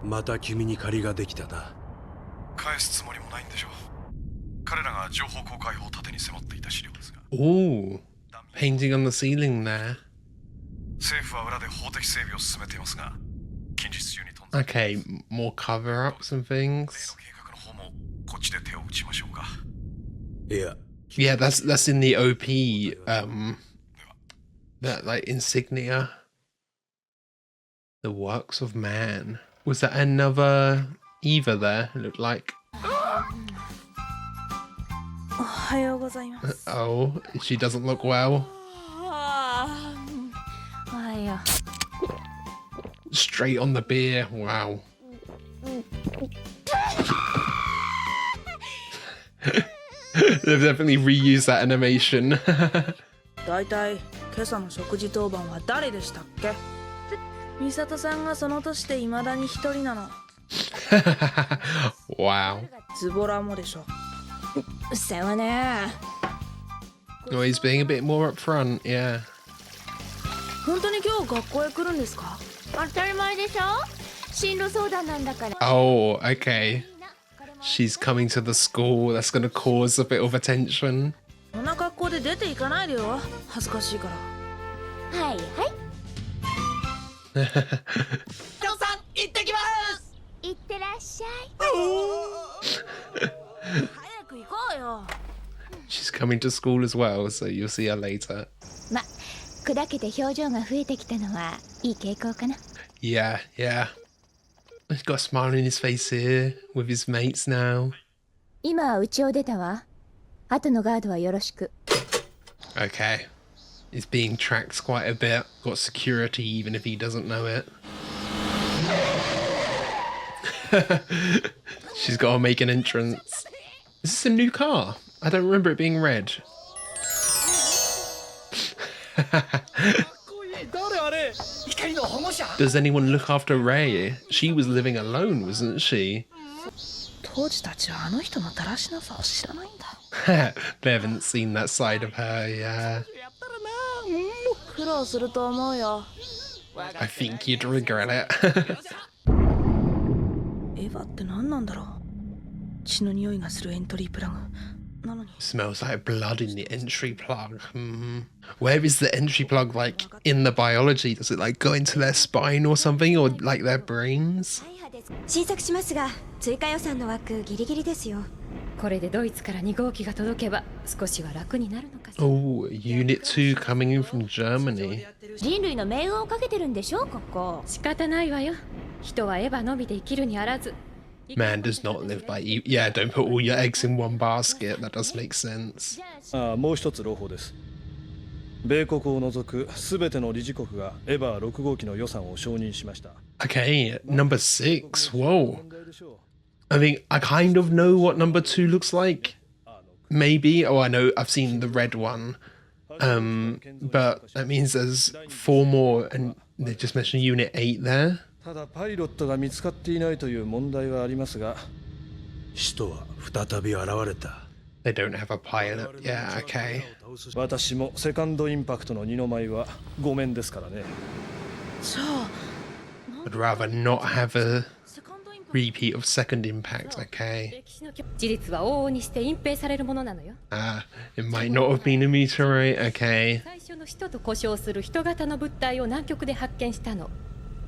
また君に借りができたな。返すつもりもないんでしょう。彼らが情報公開法を盾に迫っていた資料ですが。Ooh, painting on the ceiling there. 政府は裏で法的整備を進めていますが、近日中に飛んで。Okay, more cover-ups and things. 計画の方もこっちで手を打ちましょうか。いや。Yeah, that's in the OP, that like insignia. The works of man. Was that another Eva there? It looked like. Oh, she doesn't look well. Straight on the beer. Wow. They've definitely reused that animation. だいたい今朝の食事当番は誰でしたっけ？美里さんがその年で未だに一人なの。Wow. ズボラもでしょ。世話ね。Oh, he's being a bit more upfront, yeah. 本当に今日学校へ来るんですか？当たり前でしょ。進路相談なんだから。Oh, okay. She's coming to the school. That's going to cause a bit of attention. こんな格好で出て行かないでよ。恥ずかしいから。はいはい。ジョンさん、行ってきます。行ってらっしゃい。早く行こうよ。She's coming to school as well, so you'll see her later. ま、砕けて表情が増えてきたのはいい傾向かな。Yeah, yeah. He's got a smile on his face here with his mates now. 今は家を出たわ。後のガードはよろしく。Okay. He's being tracked quite a bit. Got security even if he doesn't know it. She's got to make an entrance. Is this a new car? I don't remember it being red. Does anyone look after Ray? She was living alone, wasn't she? 当時たちはあの人のだらしなさを知らないんだ。They haven't seen that side of her, yeah. 苦労すると思うよ。I think you'd regret it. エヴァって何なんだろう。血の匂いがするエントリープラグ。なのに。 Smells like blood in the entry plug. Where is the entry plug, like, in the biology? Does it, like, go into their spine or something? Or, like, their brains? 新作しますが、追加予算の枠ギリギリですよ。これでドイツから2号機が届けば少しは楽になるのかしら。 Oh, Unit 2 coming in from Germany. 人類の命運をかけてるんでしょ、ここ。仕方ないわよ。人はエヴァのみで生きるにあらず。Man does not live by you. Yeah, don't put all your eggs in one basket. That does make sense. もう一つ朗報です。米国を除くすべての理事国がエヴァ6号機の予算を承認しました。 Okay, number 6. Whoa. I mean, I kind of know what number 2 looks like. Maybe. Oh, I know. I've seen the red one. But that means there's 4 more, and they just mentioned Unit 8 there. ただパイロットが見つかっていないという問題はありますが、使徒は再び現れた。They don't have a pilot. Yeah, okay. 私もセカンドインパクトの二の舞はごめんですからね。じゃあ、I'd rather not have a repeat of second impact. Okay. 事実は往々にして隠蔽されるものなのよ。It might not have been a meteorite. Okay. 最初の人と呼称する人型の物体を南極で発見したの。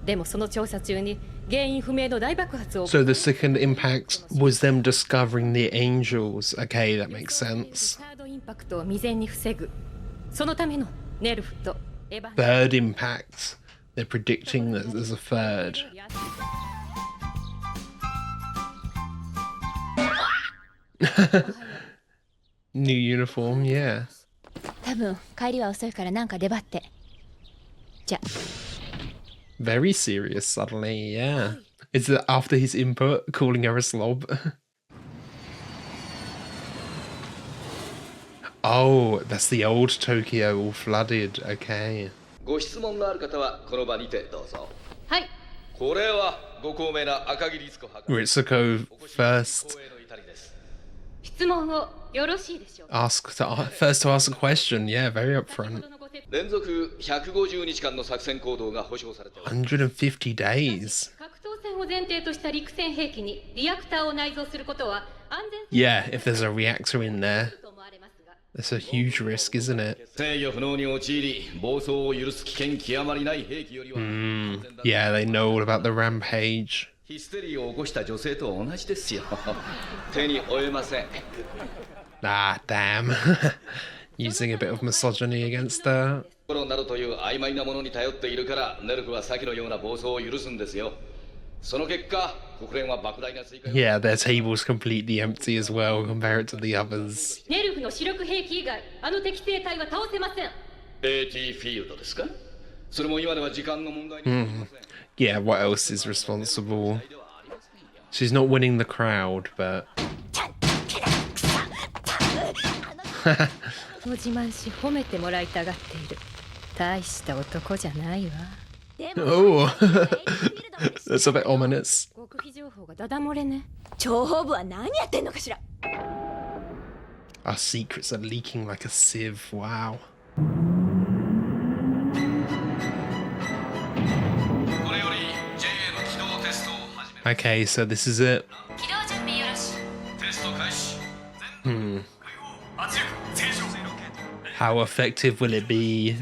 でもその調査中に原因不明の大爆発を。 So the second impact was them discovering the angels. Okay, that makes sense. サードインパクトを未然に防ぐ。そのためのネルフとエヴァ。 Third impact. They're predicting that there's a third. New uniform, yeah. 多分帰りは遅いからなんか出張って。じゃ。 Very serious suddenly, yeah. Is it after his input calling her a slob? Oh, that's the old Tokyo all flooded. Okay. ご質問のある方はこの場にてどうぞ。はい。これはご高名な赤木律子博士。 Ritsuko first 質問をよろしいでしょうか。 first to ask a question. Yeah, very upfront. 連続150日間の作戦行動が保証されております。 150 days. 格闘戦 Yeah, if there's a reactor in there, that's a huge risk, isn't it? Yeah, they know all about the rampage. ヒステリーを起こした女性と同じですよ。手に負えません。 Ah, damn. Using a bit of misogyny against her. コロになるという曖昧なものに頼っているからネルフは先のような暴走を許すんですよ。その結果、国連は莫大な追加。 Yeah, their table's completely empty as well. Compare it to the others. ネルフの主力兵器以外、あの敵性体は倒せません。AT フィールドですか？それも今では時間の問題になりません。 Yeah, what else is responsible? She's not winning the crowd, but... ご自慢し褒めてもらいたがっている。大した男じゃないわ。 Oh, that's a bit ominous. 極秘情報がダダ漏れね。 諜報部は何やってんのかしら。 Our secrets are leaking like a sieve. Wow. これより JA の起動テストを始める。 Okay, so this is it. 起動準備よろし。テスト開始。 圧力正常。 How effective will it be?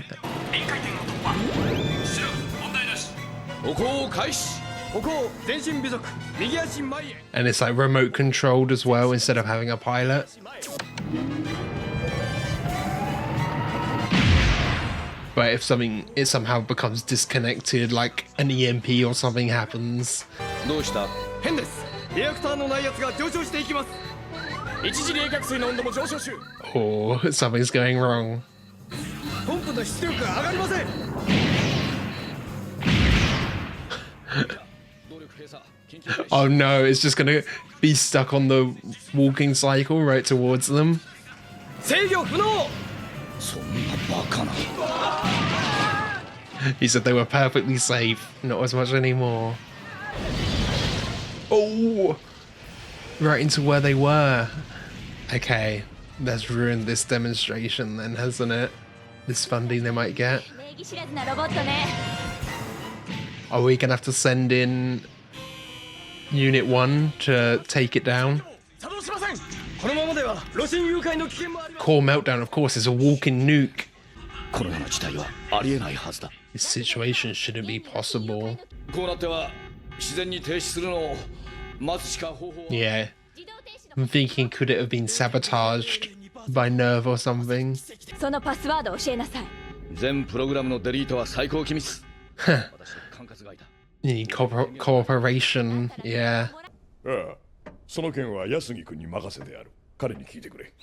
臨界点を突破。出力問題なし。歩行開始。歩行全身微速右足前へ。 And it's like remote controlled as well instead of having a pilot. But if something, it somehow becomes disconnected, like an EMP or something happens. どうした？変です。リアクターの内圧が上昇していきます。一時冷却水の温度も上昇中。 Or something's going wrong. ポンプの出力が上がりません。 Oh no, it's just gonna be stuck on the walking cycle right towards them. 制御不能。 そんなバカな。 He said they were perfectly safe, not as much anymore. Oh! Right into where they were. Okay, that's ruined this demonstration then, hasn't it? This funding they might get. 礼儀知らずなロボットね。 Are we gonna have to send in Unit 1 to take it down? 作動しません。このままではロシン誘拐の危険もあります。 Core Meltdown, of course, is a walking nuke. このような事態はありえないはずだ。 This situation shouldn't be possible. こうなっては自然に停止するのを待つしか方法は。 Yeah. I'm thinking, could it have been sabotaged by Nerve or something? そのパスワードを教えなさい。全プログラムのデリートは最高機密。私の管轄外だ。 You need cooperation, yeah. ああ、その件は安木君に任せてある。彼に聞いてくれ。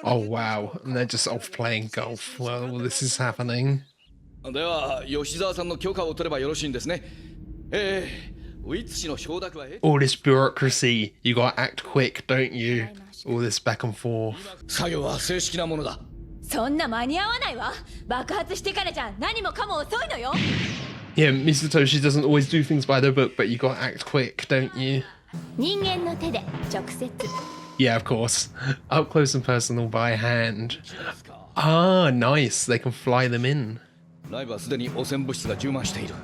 Oh wow, and they're just off playing golf while this is happening. では吉沢さんの許可を取ればよろしいんですね。ウィッツ氏の承諾は All this bureaucracy, you gotta act quick, don't you? All this back and forth. 作業は正式なものだ。そんな間に合わないわ。爆発してからじゃ何もかも遅いのよ。 Yeah, Mr. Toshi doesn't always do things by the book, but you gotta act quick, don't you? 人間の手で直接。 Yeah, of course. Up close and personal by hand. Ah, nice. They can fly them in. 内部はすでに汚染物質が充満している。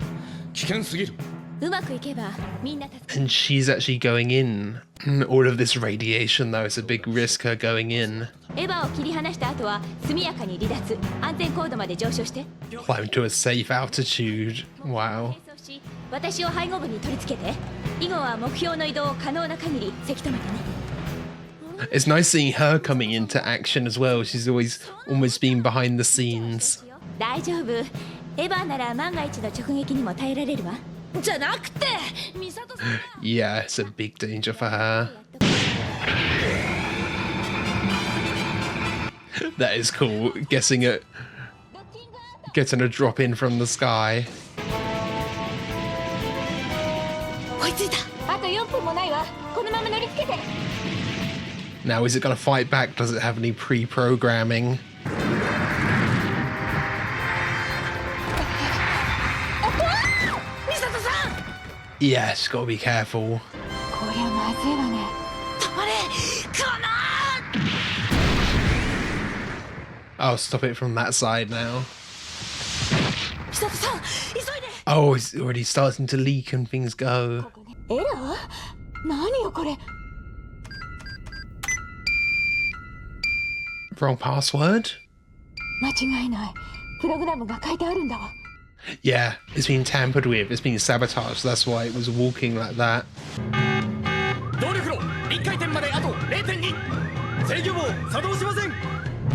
危険すぎる。うまくいけばみんな助かる。 And she's actually going in. All of this radiation, though, it's a big risk her going in. エヴァを切り離した後は速やかに離脱。安全高度まで上昇して。 Climb to a safe altitude. Wow. 私を背後部に取り付けて。以後は目標の移動を可能な限りせき止めてね。 It's nice seeing her coming into action as well. She's always almost been behind the scenes. 大丈夫。エヴァなら万が一の直撃にも耐えられるわ。じゃなくて、ミサトさんが。 Yeah, it's a big danger for her. That is cool. Getting a drop in from the sky. 追いついた。あと4分もないわ。このまま乗り付けて。 Now, is it going to fight back? Does it have any pre-programming? Yeah, she's got to be careful. こりゃまずいわね。止まれ。この。 I'll stop it from that side now. ミサトさん、急いで。Oh, it's already starting to leak and things go. エラー？何よこれ。 Wrong password? 間違いない。プログラムが書いてあるんだわ。 Yeah, it's been tampered with. It's been sabotaged. That's why it was walking like that. 動力炉1回転まであと 0.2 制御棒作動しません。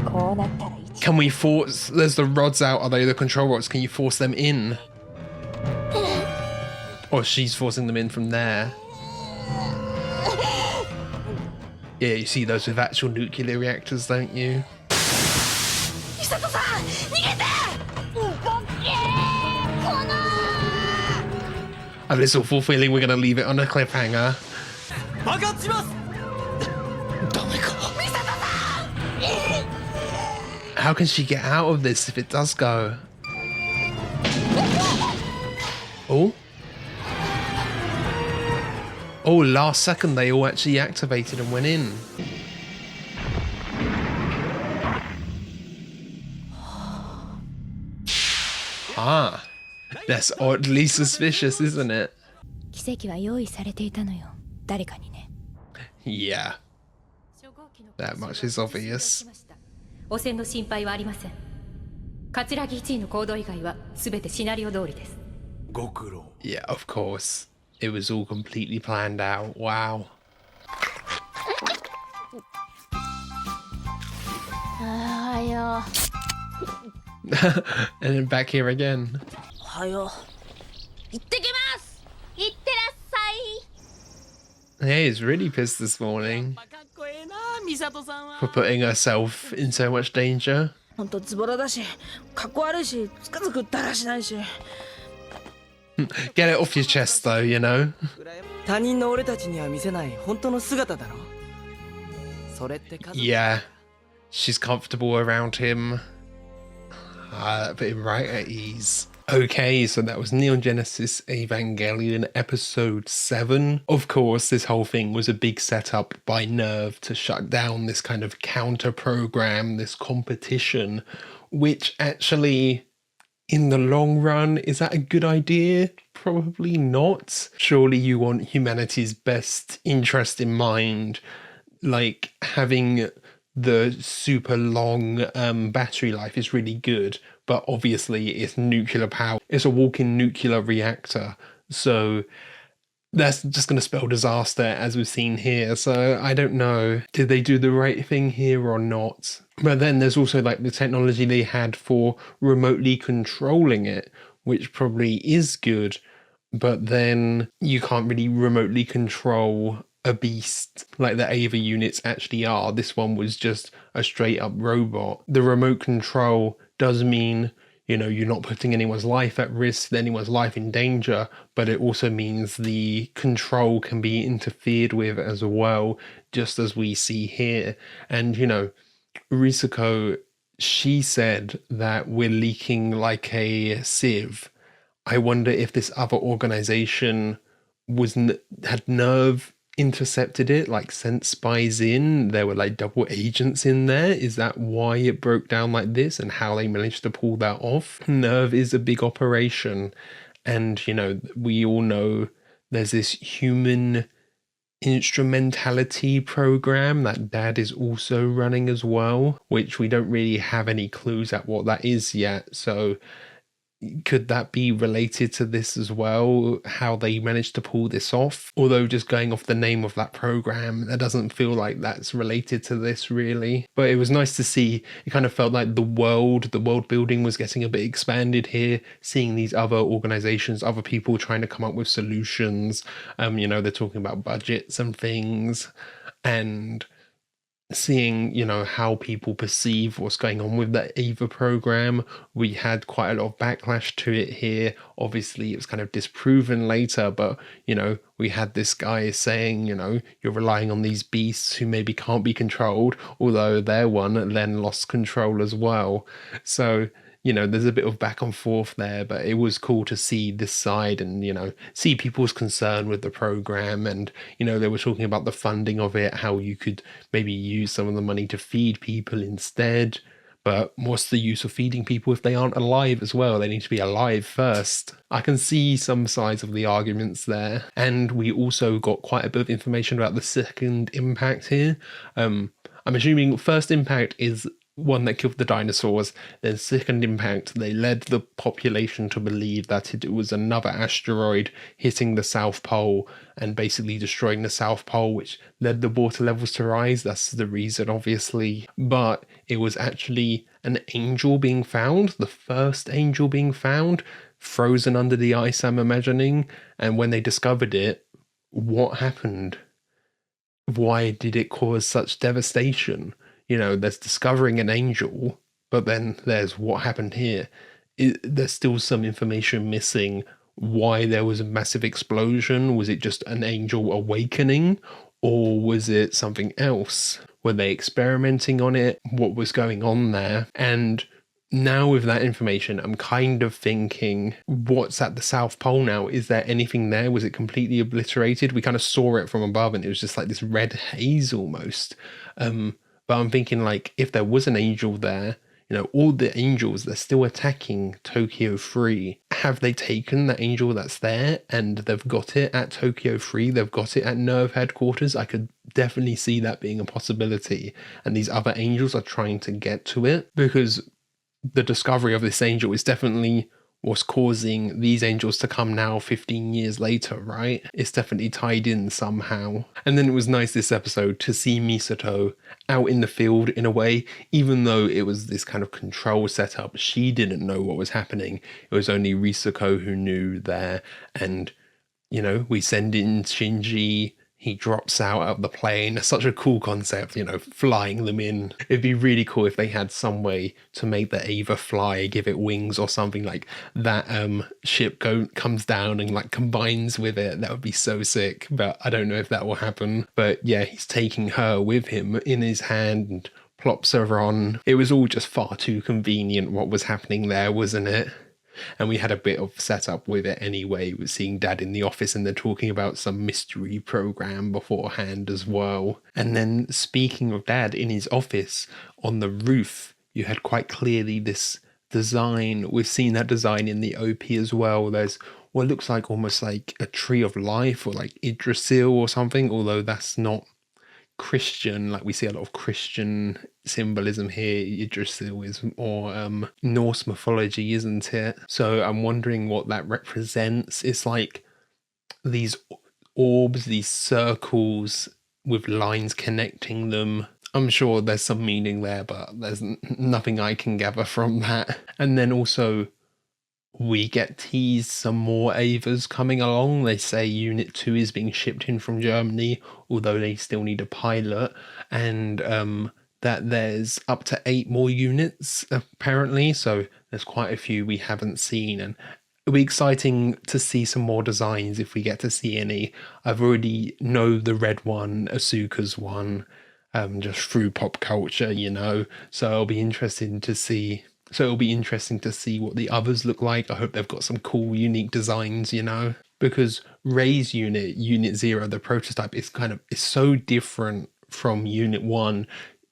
こうなったら1。 Can we force... There's the rods out. Are they the control rods? Can you force them in? Or she's forcing them in from there. Yeah, you see those with actual nuclear reactors, don't you? ミサトさん逃げて。動け。この。 I have this awful feeling we're going to leave it on a cliffhanger. 爆発します。 How can she get out of this if it does go? Oh. Oh, last second they all actually activated and went in. Ah. That's oddly suspicious, isn't it? 奇跡は用意されていたのよ。誰かにね。 Yeah. That much is obvious. 汚染の心配はありません。桂木1位の行動以外は全てシナリオ通りです。ご苦労。 Yeah, of course. It was all completely planned out. Wow. ああよ。 And then back here again. おはよう。行ってきます。いってらっさい。 Hey, he's really pissed this morning かっこええなミサトさんは。 for putting herself in so much danger. ほんとズボラだし、かっこ悪いし、つくづくだらしないし。 Get it off your chest though, you know? 他人の俺たちには見せない本当の姿だろ。それって家族。 Yeah. She's comfortable around him. That put him right at ease. Okay, so that was Neon Genesis Evangelion episode 7. Of course, this whole thing was a big setup by Nerve to shut down this kind of counter program, this competition, which actually, in the long run, is that a good idea? Probably not. Surely you want humanity's best interest in mind, like having the super long battery life is really good, but obviously it's nuclear power. It's a walking nuclear reactor, so that's just going to spell disaster, as we've seen here. So I don't know, did they do the right thing here or not? But then there's also like the technology they had for remotely controlling it, which probably is good, but then you can't really remotely control a beast like the Ava units actually are. This one was just a straight up robot. The remote control does mean, you know, you're not putting anyone's life at risk, anyone's life in danger, but it also means the control can be interfered with as well, just as we see here. And, you know, Risako, she said that we're leaking like a sieve. I wonder if this other organization had Nerve intercepted it, like sent spies in. There were like double agents in there. Is that why it broke down like this and how they managed to pull that off? Nerve is a big operation, and you know, we all know there's this human instrumentality program that Dad is also running as well, which we don't really have any clues at what that is yet. So could that be related to this as well, how they managed to pull this off? Although just going off the name of that program, that doesn't feel like that's related to this really. But it was nice to see. It kind of felt like the world building was getting a bit expanded here, seeing these other organizations, other people trying to come up with solutions. You know, they're talking about budgets and things, and seeing, you know, how people perceive what's going on with that Ava program. We had quite a lot of backlash to it here. Obviously, it was kind of disproven later, but, you know, we had this guy saying, you know, you're relying on these beasts who maybe can't be controlled, although their one then lost control as well. So, you know, there's a bit of back and forth there, but it was cool to see this side and, you know, see people's concern with the program. And, you know, they were talking about the funding of it, how you could maybe use some of the money to feed people instead. But what's the use of feeding people if they aren't alive as well? They need to be alive first. I can see some sides of the arguments there. And we also got quite a bit of information about the second impact here. I'm assuming first impact is one that killed the dinosaurs. Then second impact, they led the population to believe that it was another asteroid hitting the South Pole and basically destroying the South Pole, which led the water levels to rise. That's the reason, obviously. But it was actually an angel being found, the first angel being found, frozen under the ice, I'm imagining. And when they discovered it, what happened? Why did it cause such devastation? You know, there's discovering an angel, but then there's what happened here. There's still some information missing. Why there was a massive explosion? Was it just an angel awakening? Or was it something else? Were they experimenting on it? What was going on there? And now with that information, I'm kind of thinking, what's at the South Pole now? Is there anything there? Was it completely obliterated? We kind of saw it from above and it was just like this red haze almost. But I'm thinking, like, if there was an angel there, you know, all the angels, they're still attacking Tokyo 3. Have they taken the angel that's there and they've got it at Tokyo 3? They've got it at Nerve headquarters? I could definitely see that being a possibility. And these other angels are trying to get to it, because the discovery of this angel is definitely what's causing these angels to come now 15 years later, right? It's definitely tied in somehow. And then it was nice this episode to see Misato out in the field in a way, even though it was this kind of control setup. She didn't know what was happening. It was only Risako who knew there. And, you know, we send in Shinji. He drops out of the plane. It's such a cool concept, you know, flying them in. It'd be really cool if they had some way to make the Ava fly, give it wings or something like that. Ship comes down and like combines with it. That would be so sick, but I don't know if that will happen. But yeah, he's taking her with him in his hand and plops her on. It was all just far too convenient what was happening there, wasn't it? And we had a bit of setup with it anyway, with seeing Dad in the office and then talking about some mystery program beforehand as well. And then speaking of Dad in his office on the roof, you had quite clearly this design. We've seen that design in the OP as well. There's what looks like almost like a tree of life or like Yggdrasil or something, although that's not Christian. Like we see a lot of Christian symbolism here. Yggdrasil is more Norse mythology, isn't it? So I'm wondering what that represents. It's like these orbs, these circles with lines connecting them. I'm sure there's some meaning there, but there's nothing I can gather from that. And then also we get teased some more Avas coming along. They say Unit 2 is being shipped in from Germany, although they still need a pilot, and that there's up to 8 more units apparently, so there's quite a few we haven't seen, and it'll be exciting to see some more designs if we get to see any. I've already know the red one, Asuka's one, just through pop culture, you know, so it'll be interesting to see. What the others look like. I hope they've got some cool, unique designs, you know, because Ray's Unit 0, the prototype, is so different from Unit 1,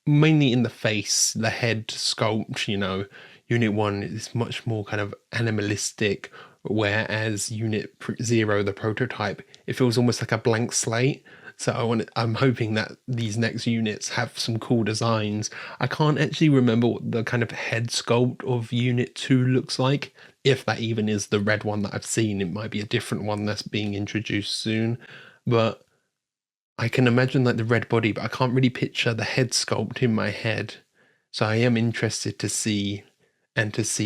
mainly in the face, the head sculpt, you know. Unit 1 is much more kind of animalistic, whereas Unit 0, the prototype, it feels almost like a blank slate. So I'm hoping that these next units have some cool designs. I can't actually remember what the kind of head sculpt of Unit 2 looks like. If that even is the red one that I've seen, it might be a different one that's being introduced soon. But I can imagine like the red body, but I can't really picture the head sculpt in my head. So I am interested to see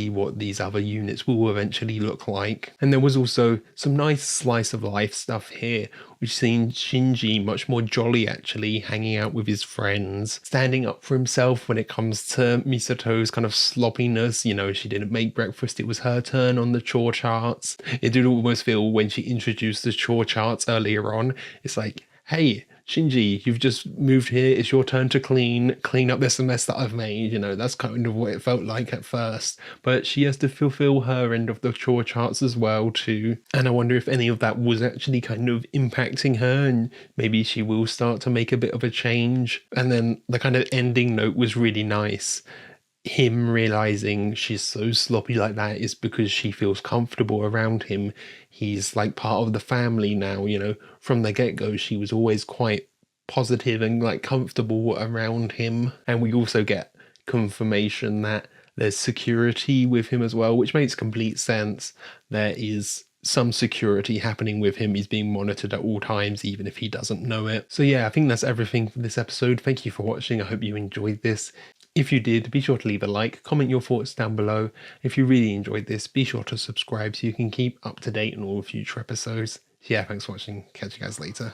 what these other units will eventually look like. And there was also some nice slice of life stuff here. We've seen Shinji much more jolly, actually, hanging out with his friends, standing up for himself when it comes to Misato's kind of sloppiness. You know, she didn't make breakfast, it was her turn on the chore charts. It did almost feel when she introduced the chore charts earlier on, it's like, hey, Shinji, you've just moved here, it's your turn to clean up this mess that I've made, you know, that's kind of what it felt like at first. But she has to fulfill her end of the chore charts as well too. And I wonder if any of that was actually kind of impacting her, and maybe she will start to make a bit of a change. And then the kind of ending note was really nice. him realizing she's so sloppy like that is because she feels comfortable around him. He's like part of the family now, you know. From the get-go, she was always quite positive and like comfortable around him. And we also get confirmation that there's security with him as well, which makes complete sense. There is some security happening with him. He's being monitored at all times, even if he doesn't know it. So yeah, I think that's everything for this episode. Thank you for watching. I hope you enjoyed this. If you did, be sure to leave a like, comment your thoughts down below. If you really enjoyed this, be sure to subscribe so you can keep up to date on all future episodes. Yeah, thanks for watching. Catch you guys later.